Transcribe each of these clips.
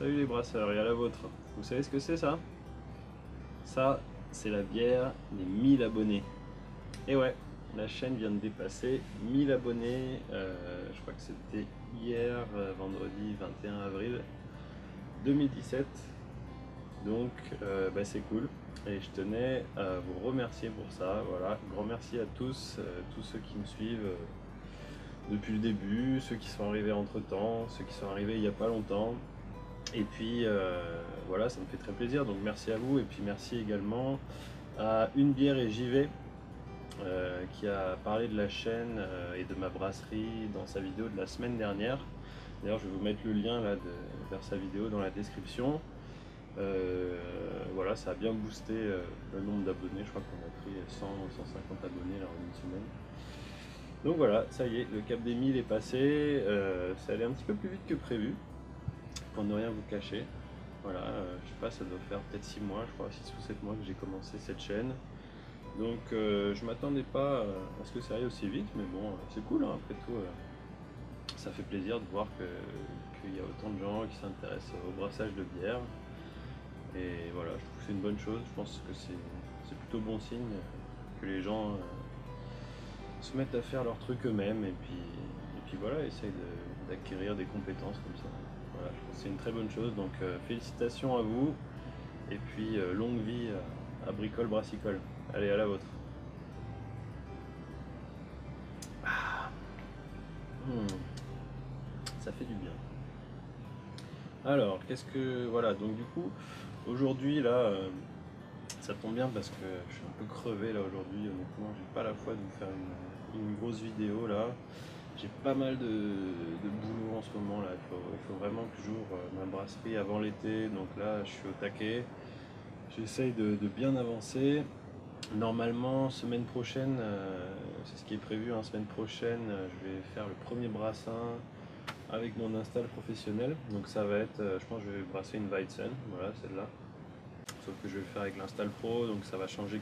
Salut les brasseurs et à la vôtre. Vous savez ce que c'est ça? Ça, c'est la bière des 1000 abonnés. Et ouais, la chaîne vient de dépasser 1000 abonnés. Je crois que c'était hier, vendredi 21 avril 2017. Donc c'est cool. Et je tenais à vous remercier pour ça. Voilà, grand merci à tous, tous ceux qui me suivent depuis le début, ceux qui sont arrivés entre temps, ceux qui sont arrivés il n'y a pas longtemps. Et puis voilà, ça me fait très plaisir, donc merci à vous. Et puis merci également à Une Bière et J'y vais, qui a parlé de la chaîne et de ma brasserie dans sa vidéo de la semaine dernière. D'ailleurs, je vais vous mettre le lien là vers sa vidéo dans la description. Voilà, ça a bien boosté le nombre d'abonnés. Je crois qu'on a pris 100 ou 150 abonnés là, en une semaine. Donc voilà, ça y est, le cap des 1000 est passé. Ça allait un petit peu plus vite que prévu, pour ne rien vous cacher. Voilà, je sais pas, ça doit faire peut-être 6 mois, je crois, 6 ou 7 mois que j'ai commencé cette chaîne. Donc je m'attendais pas à ce que ça aille aussi vite, mais bon, c'est cool, hein, après tout. Ça fait plaisir de voir qu'il y a autant de gens qui s'intéressent au brassage de bière. Et voilà, je trouve que c'est une bonne chose. Je pense que c'est plutôt bon signe que les gens se mettent à faire leur truc eux-mêmes et puis voilà, essayent d'acquérir des compétences comme ça. Voilà, je pense que c'est une très bonne chose. Donc félicitations à vous et puis longue vie à Bricole Brassicole. Allez, à la vôtre. Ah. Ça fait du bien. Alors, qu'est-ce que... Voilà, donc du coup, aujourd'hui, là, ça tombe bien parce que je suis un peu crevé, là, aujourd'hui, honnêtement. J'ai pas la foi de vous faire une grosse vidéo, là. J'ai pas mal de boulot en ce moment, là. Il faut vraiment que j'ouvre ma brasserie avant l'été. Donc là, je suis au taquet. J'essaye de bien avancer. Normalement, semaine prochaine, c'est ce qui est prévu, hein, semaine prochaine, je vais faire le premier brassin avec mon install professionnel. Donc ça va être, je pense que je vais brasser une Weizen, voilà celle-là. Sauf que je vais le faire avec l'install pro, donc ça va changer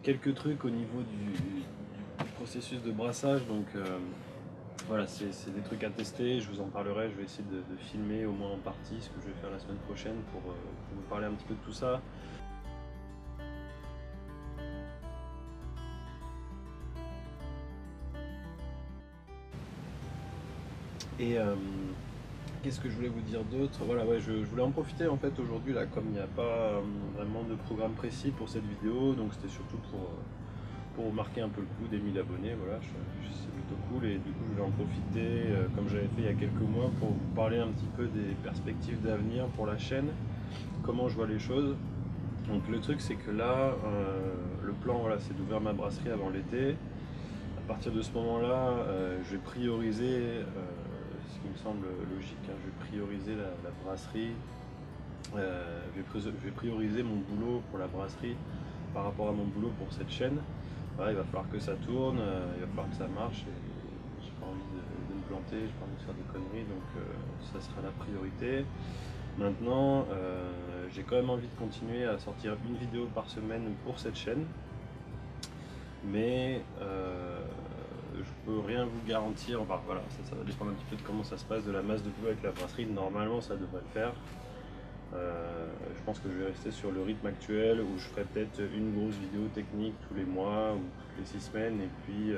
quelques trucs au niveau du processus de brassage. Donc voilà, c'est des trucs à tester, je vous en parlerai, je vais essayer de filmer au moins en partie ce que je vais faire la semaine prochaine pour vous parler un petit peu de tout ça. Et qu'est-ce que je voulais vous dire d'autre? Voilà, ouais, je voulais en profiter en fait aujourd'hui là, comme il n'y a pas vraiment de programme précis pour cette vidéo, donc c'était surtout pour marquer un peu le coup des 1000 abonnés. Voilà, c'est plutôt cool et du coup je vais en profiter comme j'avais fait il y a quelques mois pour vous parler un petit peu des perspectives d'avenir pour la chaîne, comment je vois les choses. Donc le truc c'est que là, le plan voilà, c'est d'ouvrir ma brasserie avant l'été. À partir de ce moment-là, je vais prioriser, ce qui me semble logique, hein, je vais prioriser la brasserie, je vais prioriser mon boulot pour la brasserie par rapport à mon boulot pour cette chaîne. Voilà, il va falloir que ça tourne, il va falloir que ça marche et j'ai pas envie de me planter, j'ai pas envie de faire des conneries, donc ça sera la priorité. Maintenant, j'ai quand même envie de continuer à sortir une vidéo par semaine pour cette chaîne. Mais je peux rien vous garantir, enfin voilà, ça va dépendre un petit peu de comment ça se passe, de la masse de boulot avec la brasserie. Normalement ça devrait le faire. Je pense que je vais rester sur le rythme actuel où je ferai peut-être une grosse vidéo technique tous les mois ou toutes les 6 semaines, et puis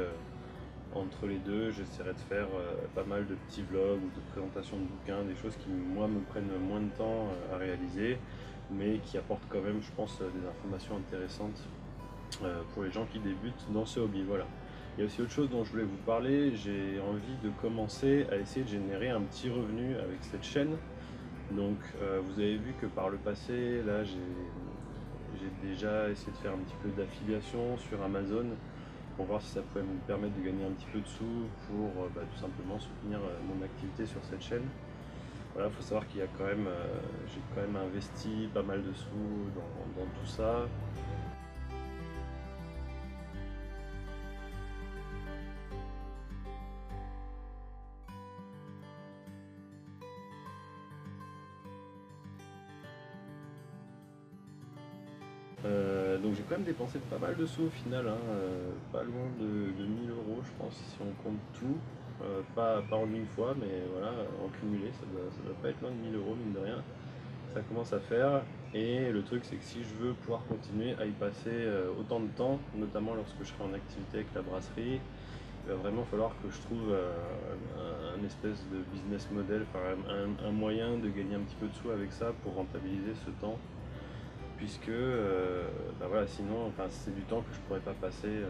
entre les deux j'essaierai de faire pas mal de petits vlogs ou de présentations de bouquins, des choses qui moi me prennent moins de temps à réaliser, mais qui apportent quand même, je pense, des informations intéressantes pour les gens qui débutent dans ce hobby. Voilà. Il y a aussi autre chose dont je voulais vous parler, j'ai envie de commencer à essayer de générer un petit revenu avec cette chaîne. Donc vous avez vu que par le passé, là j'ai déjà essayé de faire un petit peu d'affiliation sur Amazon pour voir si ça pouvait me permettre de gagner un petit peu de sous pour tout simplement soutenir mon activité sur cette chaîne. Voilà, il faut savoir qu'il y a quand même, j'ai quand même investi pas mal de sous dans tout ça. Donc j'ai quand même dépensé pas mal de sous au final, hein, pas loin de 1000 euros je pense si on compte tout. pas en une fois, mais voilà, en cumulé, ça doit pas être loin de 1000 euros, mine de rien. Ça commence à faire. Et le truc, c'est que si je veux pouvoir continuer à y passer autant de temps, notamment lorsque je serai en activité avec la brasserie, il va vraiment falloir que je trouve un espèce de business model, enfin un moyen de gagner un petit peu de sous avec ça pour rentabiliser ce temps. Puisque bah voilà, sinon, enfin, c'est du temps que je pourrais pas passer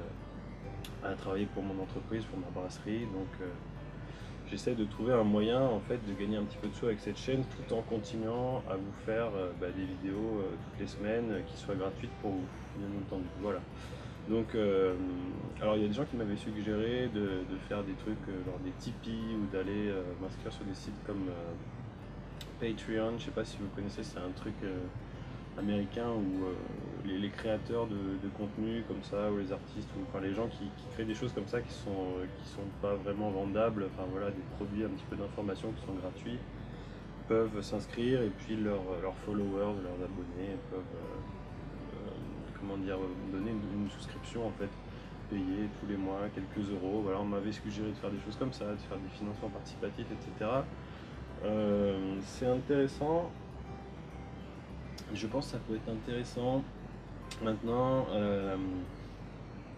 à travailler pour mon entreprise, pour ma brasserie. Donc j'essaie de trouver un moyen en fait de gagner un petit peu de sous avec cette chaîne tout en continuant à vous faire des vidéos toutes les semaines qui soient gratuites pour vous, bien entendu. Voilà. Donc, alors il y a des gens qui m'avaient suggéré de faire des trucs genre des Tipeee ou d'aller m'inscrire sur des sites comme Patreon. Je sais pas si vous connaissez, c'est un truc américain où les créateurs de contenu comme ça, ou les artistes, ou enfin, les gens qui créent des choses comme ça qui sont pas vraiment vendables, enfin voilà, des produits un petit peu d'information qui sont gratuits, peuvent s'inscrire et puis leurs followers, leurs abonnés peuvent comment dire, donner une souscription en fait, payer tous les mois quelques euros. Voilà, on m'avait suggéré de faire des choses comme ça, de faire des financements participatifs, etc. C'est intéressant. Je pense que ça peut être intéressant. Maintenant,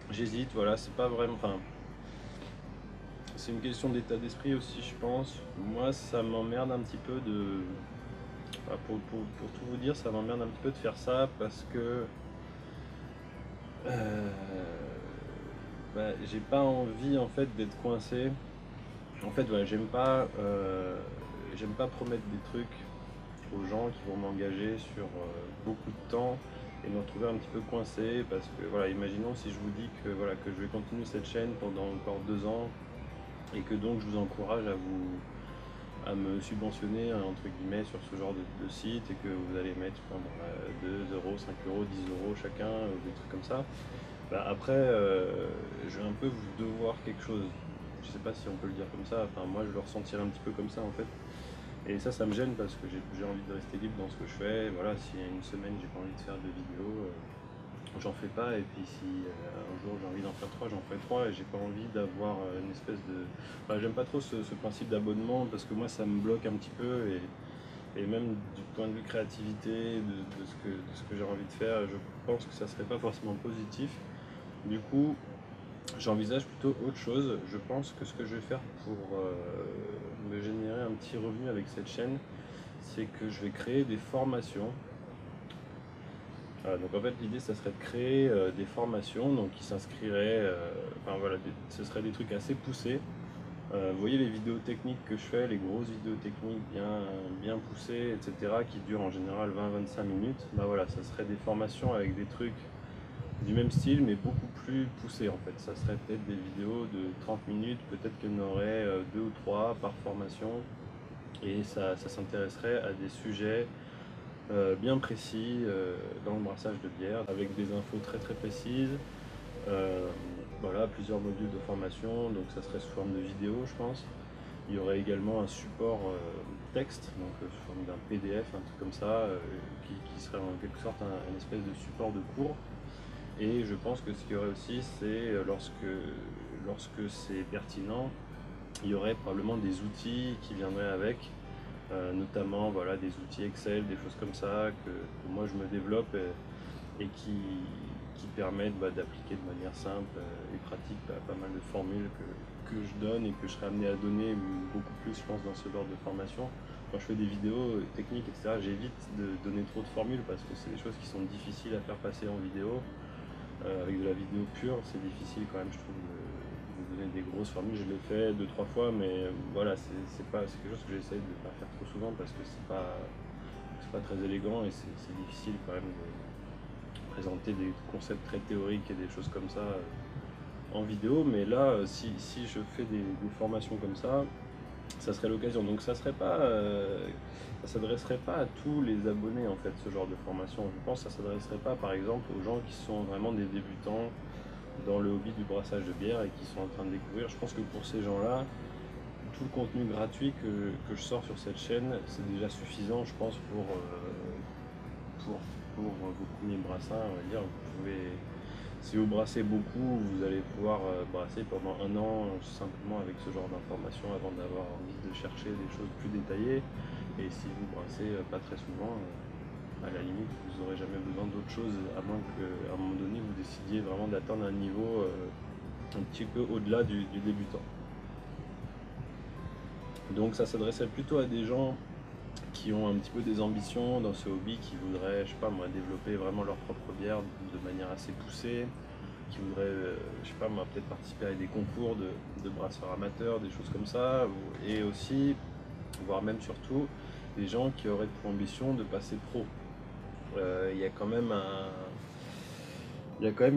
j'hésite, voilà, c'est pas vraiment. Enfin, c'est une question d'état d'esprit aussi, je pense. Moi, ça m'emmerde un petit peu de. Enfin, pour tout vous dire, ça m'emmerde un petit peu de faire ça parce que. J'ai pas envie en fait d'être coincé. En fait, voilà, j'aime pas promettre des trucs aux gens qui vont m'engager sur beaucoup de temps et me retrouver un petit peu coincé parce que voilà, imaginons si je vous dis que voilà que je vais continuer cette chaîne pendant encore 2 ans et que donc je vous encourage à me subventionner entre guillemets sur ce genre de site et que vous allez mettre 2 euros, 5 euros, 10 euros chacun, des trucs comme ça. Bah, après, je vais un peu vous devoir quelque chose. Je sais pas si on peut le dire comme ça. Enfin, moi, je le ressentirais un petit peu comme ça en fait. Et ça me gêne parce que j'ai envie de rester libre dans ce que je fais. Voilà, s'il y a une semaine, j'ai pas envie de faire de vidéos, j'en fais pas. Et puis si un jour j'ai envie d'en faire 3, j'en ferai 3. Et j'ai pas envie d'avoir une espèce de. Enfin, j'aime pas trop ce principe d'abonnement parce que moi, ça me bloque un petit peu. Et même du point de vue créativité, de ce que j'ai envie de faire, je pense que ça serait pas forcément positif. Du coup, j'envisage plutôt autre chose. Je pense que ce que je vais faire pour me générer un petit revenu avec cette chaîne, c'est que je vais créer des formations. Donc en fait, l'idée, ça serait de créer des formations donc, qui s'inscriraient, enfin voilà, ce seraient des trucs assez poussés. Vous voyez les vidéos techniques que je fais, les grosses vidéos techniques bien poussées, etc., qui durent en général 20-25 minutes. Bah voilà, ça serait des formations avec des trucs du même style mais beaucoup plus poussé en fait. Ça serait peut-être des vidéos de 30 minutes, peut-être qu'il y en aurait 2 ou 3 par formation et ça s'intéresserait à des sujets bien précis dans le brassage de bière avec des infos très très précises. Voilà, plusieurs modules de formation, donc ça serait sous forme de vidéo je pense. Il y aurait également un support texte, donc sous forme d'un PDF, un truc comme ça, qui serait en quelque sorte un espèce de support de cours. Et je pense que ce qu'il y aurait aussi, c'est lorsque c'est pertinent, il y aurait probablement des outils qui viendraient avec, notamment voilà, des outils Excel, des choses comme ça, que moi je me développe et qui permettent d'appliquer de manière simple et pratique pas mal de formules que je donne et que je serai amené à donner beaucoup plus, je pense, dans ce genre de formation. Quand je fais des vidéos techniques, etc., j'évite de donner trop de formules parce que c'est des choses qui sont difficiles à faire passer en vidéo. Avec de la vidéo pure, c'est difficile quand même, je trouve, de donner des grosses formules. Je l'ai fait 2-3 fois, mais voilà, c'est quelque chose que j'essaie de ne pas faire trop souvent parce que c'est pas très élégant et c'est difficile quand même de présenter des concepts très théoriques et des choses comme ça en vidéo. Mais là, si je fais des formations comme ça serait l'occasion. Donc ça s'adresserait pas à tous les abonnés en fait, ce genre de formation. Je pense que ça s'adresserait pas par exemple aux gens qui sont vraiment des débutants dans le hobby du brassage de bière et qui sont en train de découvrir. Je pense que pour ces gens-là, tout le contenu gratuit que je sors sur cette chaîne, c'est déjà suffisant, je pense, pour vos premiers brassins, on va dire. Si vous brassez beaucoup, vous allez pouvoir brasser pendant un an simplement avec ce genre d'informations avant d'avoir envie de chercher des choses plus détaillées. Et si vous brassez pas très souvent, à la limite, vous n'aurez jamais besoin d'autre chose, à moins qu'à un moment donné, vous décidiez vraiment d'atteindre un niveau un petit peu au-delà du débutant. Donc ça s'adressait plutôt à des gens qui ont un petit peu des ambitions dans ce hobby, qui voudraient, je sais pas moi, développer vraiment leur propre bière de manière assez poussée, qui voudraient, je sais pas moi, peut-être participer à des concours de brasseurs amateurs, des choses comme ça, et aussi, voire même surtout, des gens qui auraient pour ambition de passer pro. Il y a quand même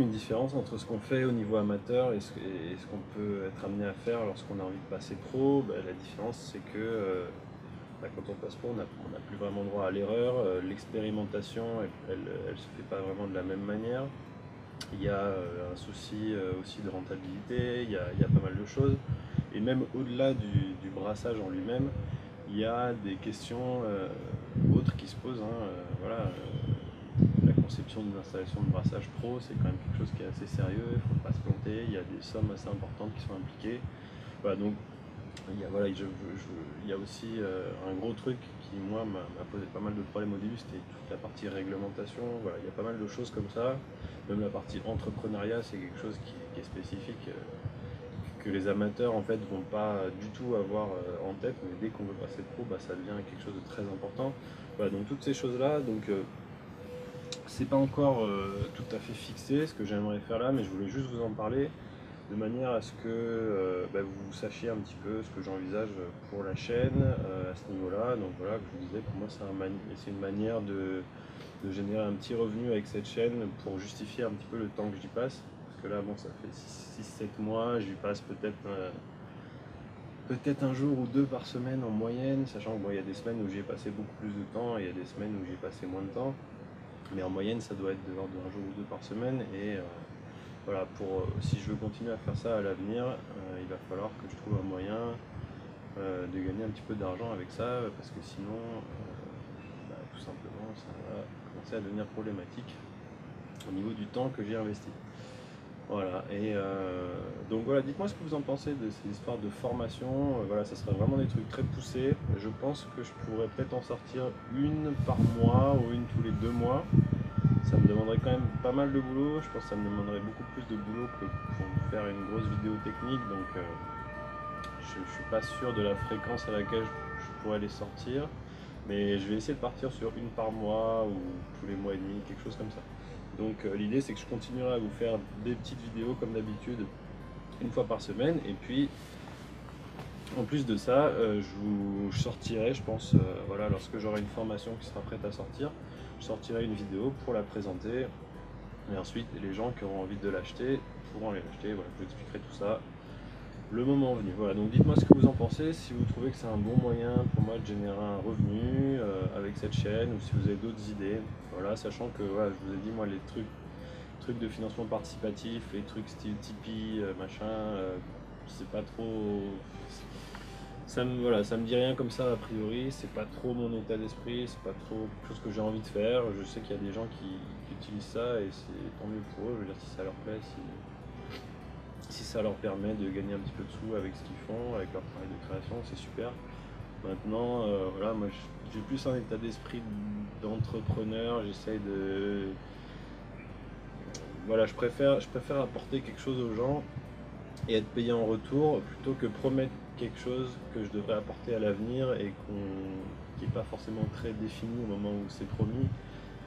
une différence entre ce qu'on fait au niveau amateur et ce qu'on peut être amené à faire lorsqu'on a envie de passer pro. La différence, c'est que quand on passe pro, on n'a plus vraiment droit à l'erreur. L'expérimentation, elle se fait pas vraiment de la même manière. Il y a un souci aussi de rentabilité, il y a pas mal de choses. Et même au-delà du brassage en lui-même, il y a des questions autres qui se posent. La conception d'une installation de brassage pro, c'est quand même quelque chose qui est assez sérieux, il ne faut pas se planter, il y a des sommes assez importantes qui sont impliquées. Voilà, donc il y a aussi un gros truc qui, moi, m'a posé pas mal de problèmes au début, c'était toute la partie réglementation. Voilà, il y a pas mal de choses comme ça. Même la partie entrepreneuriat, c'est quelque chose qui est spécifique, que les amateurs en fait vont pas du tout avoir en tête, mais dès qu'on veut passer pro, ça devient quelque chose de très important. Voilà, donc toutes ces choses-là, donc c'est pas encore tout à fait fixé ce que j'aimerais faire là, mais je voulais juste vous en parler de manière à ce que vous sachiez un petit peu ce que j'envisage pour la chaîne à ce niveau-là. Donc voilà, que je vous disais, pour moi c'est une manière de générer un petit revenu avec cette chaîne pour justifier un petit peu le temps que j'y passe. Parce que là, bon, ça fait 6-7 mois, j'y passe peut-être un jour ou deux par semaine en moyenne, sachant que il y a des semaines où j'y ai passé beaucoup plus de temps et il y a des semaines où j'y ai passé moins de temps. Mais en moyenne, ça doit être de l'ordre d'un jour ou deux par semaine. Et voilà, si je veux continuer à faire ça à l'avenir, il va falloir que je trouve un moyen de gagner un petit peu d'argent avec ça, parce que sinon, tout simplement, ça va commencer à devenir problématique au niveau du temps que j'ai investi. Voilà, et donc voilà, dites-moi ce que vous en pensez de ces histoires de formation. Voilà, ça serait vraiment des trucs très poussés. Je pense que je pourrais peut-être en sortir une par mois ou une tous les 2 mois. Ça me demanderait quand même pas mal de boulot. Je pense que ça me demanderait beaucoup plus de boulot que pour faire une grosse vidéo technique. Donc je ne suis pas sûr de la fréquence à laquelle je pourrais les sortir. Mais je vais essayer de partir sur une par mois ou tous les mois et demi, quelque chose comme ça. Donc l'idée, c'est que je continuerai à vous faire des petites vidéos comme d'habitude, une fois par semaine. Et puis en plus de ça, je sortirai, je pense, voilà, lorsque j'aurai une formation qui sera prête à sortir, je sortirai une vidéo pour la présenter. Et ensuite, les gens qui auront envie de l'acheter pourront aller l'acheter. Voilà, je vous expliquerai tout ça le moment venu. Voilà, donc dites-moi ce que vous en pensez, si vous trouvez que c'est un bon moyen pour moi de générer un revenu avec cette chaîne, ou si vous avez d'autres idées. Voilà, sachant que voilà, je vous ai dit, moi, les trucs de financement participatif, les trucs style Tipeee, machin, c'est pas trop. Ça me dit rien comme ça a priori, c'est pas trop mon état d'esprit, c'est pas trop quelque chose que j'ai envie de faire. Je sais qu'il y a des gens qui utilisent ça et c'est tant mieux pour eux. Je veux dire, si ça leur plaît, si ça leur permet de gagner un petit peu de sous avec ce qu'ils font, avec leur travail de création, c'est super. Maintenant, voilà, moi j'ai plus un état d'esprit d'entrepreneur, j'essaye de. Voilà, je préfère apporter quelque chose aux gens et être payé en retour plutôt que promettre quelque chose que je devrais apporter à l'avenir et qui n'est pas forcément très défini au moment où c'est promis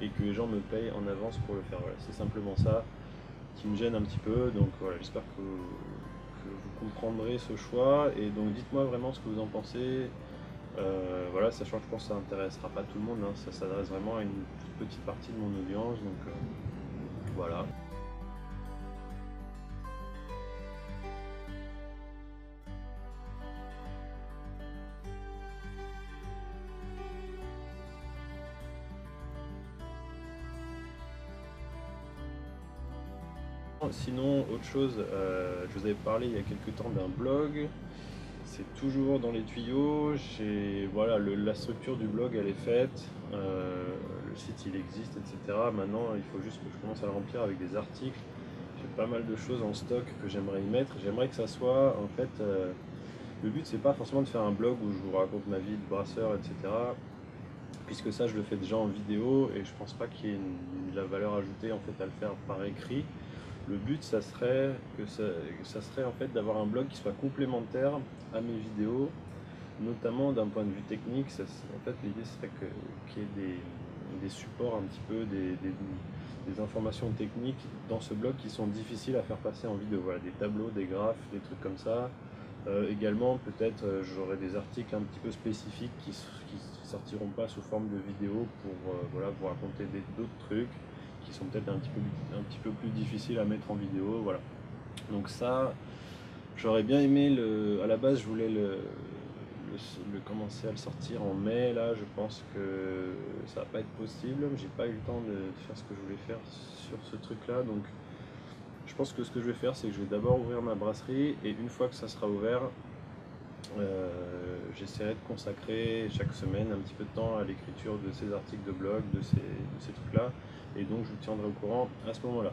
et que les gens me payent en avance pour le faire. Voilà, c'est simplement ça qui me gêne un petit peu. Donc voilà, j'espère que vous comprendrez ce choix et donc dites-moi vraiment ce que vous en pensez. Voilà, sachant que je pense que ça n'intéressera pas tout le monde, hein, ça s'adresse vraiment à une toute petite partie de mon audience. Donc voilà. Sinon, autre chose, je vous avais parlé il y a quelques temps d'un blog, c'est toujours dans les tuyaux. Voilà, la structure du blog elle est faite, le site il existe, etc. Maintenant il faut juste que je commence à le remplir avec des articles j'ai pas mal de choses en stock que j'aimerais y mettre. J'aimerais que ça soit, en fait, le but c'est pas forcément de faire un blog où je vous raconte ma vie de brasseur, etc. Puisque ça je le fais déjà en vidéo et je pense pas qu'il y ait de la valeur ajoutée en fait à le faire par écrit. Le but ça serait ça serait en fait d'avoir un blog qui soit complémentaire à mes vidéos, notamment d'un point de vue technique. En fait l'idée serait qu'il y ait des supports un petit peu, des informations techniques dans ce blog qui sont difficiles à faire passer en vidéo. Voilà, des tableaux, des graphes, des trucs comme ça. Également, peut-être j'aurai des articles un petit peu spécifiques qui sortiront pas sous forme de vidéo pour voilà, vous raconter d'autres trucs qui sont peut-être un petit peu plus difficiles à mettre en vidéo. Voilà. Donc ça, j'aurais bien aimé à la base, je voulais commencer à le sortir en mai. Là, je pense que ça va pas être possible. J'ai pas eu le temps de faire ce que je voulais faire sur ce truc-là. Donc je pense que ce que je vais faire, c'est que je vais d'abord ouvrir ma brasserie et une fois que ça sera ouvert, j'essaierai de consacrer chaque semaine un petit peu de temps à l'écriture de ces articles de blog, de ces trucs-là, et donc je vous tiendrai au courant à ce moment-là.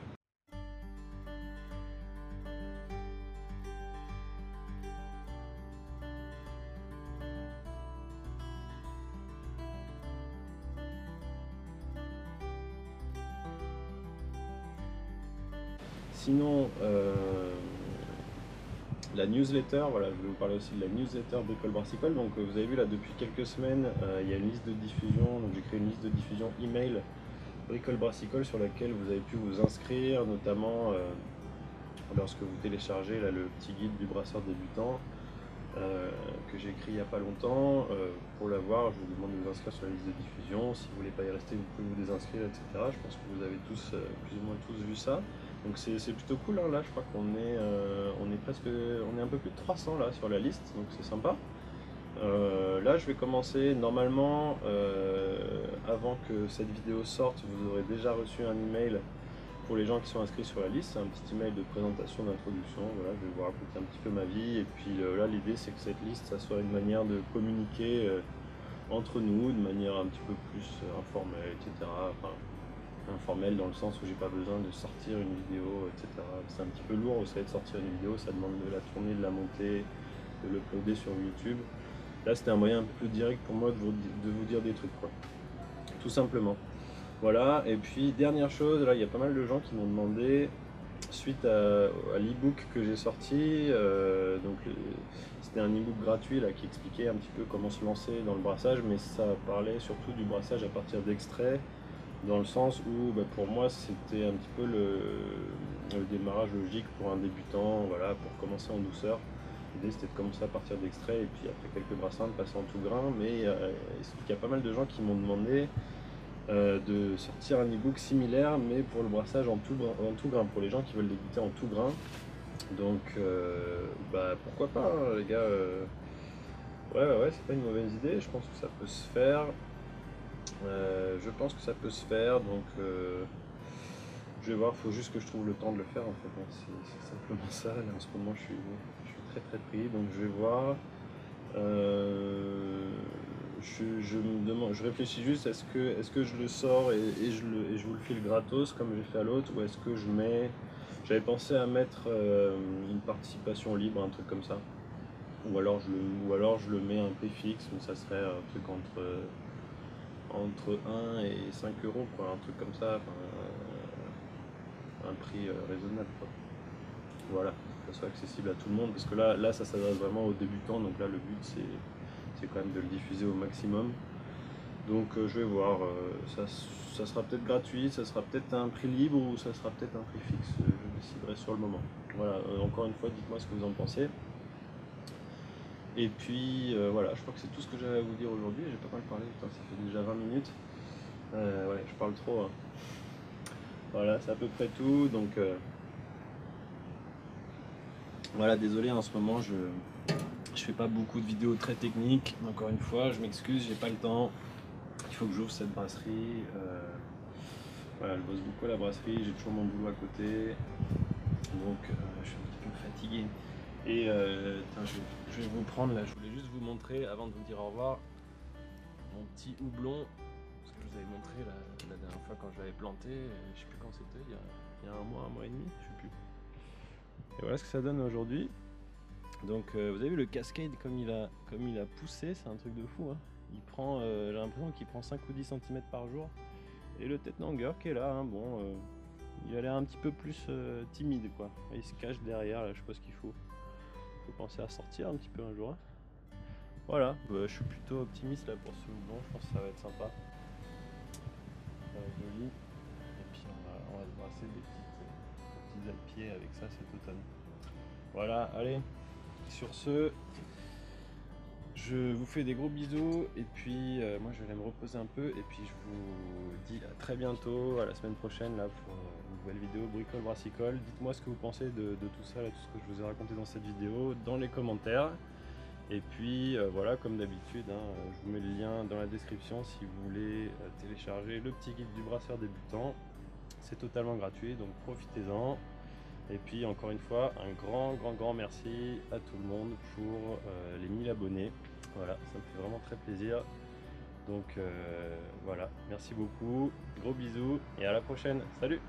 Sinon, la newsletter, voilà, je vais vous parler aussi de la newsletter Bricole Brassicole. Donc vous avez vu là depuis quelques semaines, il y a une liste de diffusion, donc j'ai créé une liste de diffusion email Bricole Brassicole sur laquelle vous avez pu vous inscrire, notamment lorsque vous téléchargez là, le petit guide du brasseur débutant que j'ai écrit il n'y a pas longtemps. Pour l'avoir, je vous demande de vous inscrire sur la liste de diffusion. Si vous ne voulez pas y rester, vous pouvez vous désinscrire, etc. Je pense que vous avez tous, plus ou moins tous vu ça. Donc c'est plutôt cool, hein. Là je crois qu'on est, on est un peu plus de 300 là sur la liste, donc c'est sympa. Là je vais commencer, normalement, avant que cette vidéo sorte, vous aurez déjà reçu un email pour les gens qui sont inscrits sur la liste. C'est un petit email de présentation, d'introduction. Voilà, je vais vous raconter un petit peu ma vie. Et puis là l'idée c'est que cette liste, ça soit une manière de communiquer entre nous, de manière un petit peu plus informelle, etc. Enfin, informel dans le sens où j'ai pas besoin de sortir une vidéo, etc. C'est un petit peu lourd, vous savez, de sortir une vidéo, ça demande de la tourner, de la monter, de l'uploader sur YouTube. Là c'était un moyen un peu plus direct pour moi de vous dire des trucs, quoi. Tout simplement. Voilà, et puis dernière chose, là il y a pas mal de gens qui m'ont demandé, suite à l'e-book que j'ai sorti, donc c'était un e-book gratuit là, qui expliquait un petit peu comment se lancer dans le brassage, mais ça parlait surtout du brassage à partir d'extraits, dans le sens où pour moi c'était un petit peu le démarrage logique pour un débutant, voilà, pour commencer en douceur. L'idée c'était de commencer à partir d'extraits et puis après quelques brassins de passer en tout grain, mais il y a pas mal de gens qui m'ont demandé de sortir un e-book similaire mais pour le brassage en tout grain, pour les gens qui veulent débuter en tout grain. Donc pourquoi pas, hein, les gars. Ouais, c'est pas une mauvaise idée, je pense que ça peut se faire. Je pense que ça peut se faire, donc je vais voir, il faut juste que je trouve le temps de le faire en fait, hein. C'est simplement ça. Là, en ce moment je suis très très pris, donc je vais voir. Je me demande, je réfléchis juste, est-ce que je le sors et je vous le file gratos comme j'ai fait à l'autre, ou est-ce que je mets, j'avais pensé à mettre une participation libre, un truc comme ça, ou alors je le mets un prix fixe, mais ça serait un truc entre 1 et 5 euros, quoi, un truc comme ça, enfin, un prix raisonnable, quoi. Voilà, que ça soit accessible à tout le monde, parce que là ça s'adresse vraiment aux débutants, donc là le but c'est quand même de le diffuser au maximum. Donc je vais voir, ça sera peut-être gratuit, ça sera peut-être un prix libre ou ça sera peut-être un prix fixe, je déciderai sur le moment. Voilà, encore une fois, dites-moi ce que vous en pensez. Et puis voilà, je crois que c'est tout ce que j'avais à vous dire aujourd'hui. J'ai pas mal parlé, putain, ça fait déjà 20 minutes. Ouais, je parle trop, hein. Voilà, c'est à peu près tout. Donc voilà, désolé, en ce moment je fais pas beaucoup de vidéos très techniques. Encore une fois, je m'excuse, j'ai pas le temps. Il faut que j'ouvre cette brasserie. Voilà, je bosse beaucoup à la brasserie, j'ai toujours mon boulot à côté. Donc je suis un petit peu fatigué. Et je vais vous prendre là, je voulais juste vous montrer avant de vous dire au revoir mon petit houblon. ce que je vous avais montré la dernière fois quand je l'avais planté, je sais plus quand c'était, il y a un mois et demi, je sais plus. Et voilà ce que ça donne aujourd'hui. Donc vous avez vu le cascade comme il a poussé, c'est un truc de fou. Hein. Il prend, j'ai l'impression qu'il prend 5 ou 10 cm par jour. Et le Tettnanger qui est là, hein, bon, il a l'air un petit peu plus timide quoi. Il se cache derrière, là, je sais pas ce qu'il faut. Faut penser à sortir un petit peu un jour. Hein. Voilà, je suis plutôt optimiste là pour ce houblon, je pense que ça va être sympa. Ça va être joli. Et puis on va se brasser des petits alpiers avec ça cet automne. Voilà, allez, sur ce, je vous fais des gros bisous et puis moi je vais aller me reposer un peu et puis je vous dis à très bientôt, à la semaine prochaine là pour une nouvelle vidéo bricole brassicole. Dites-moi ce que vous pensez de tout ça, là, tout ce que je vous ai raconté dans cette vidéo dans les commentaires. Et puis voilà, comme d'habitude, hein, je vous mets le lien dans la description si vous voulez télécharger le petit guide du brasseur débutant. C'est totalement gratuit, donc profitez-en. Et puis encore une fois, un grand merci à tout le monde pour les 1000 abonnés. Voilà, ça me fait vraiment très plaisir. Donc voilà, merci beaucoup, gros bisous et à la prochaine. Salut!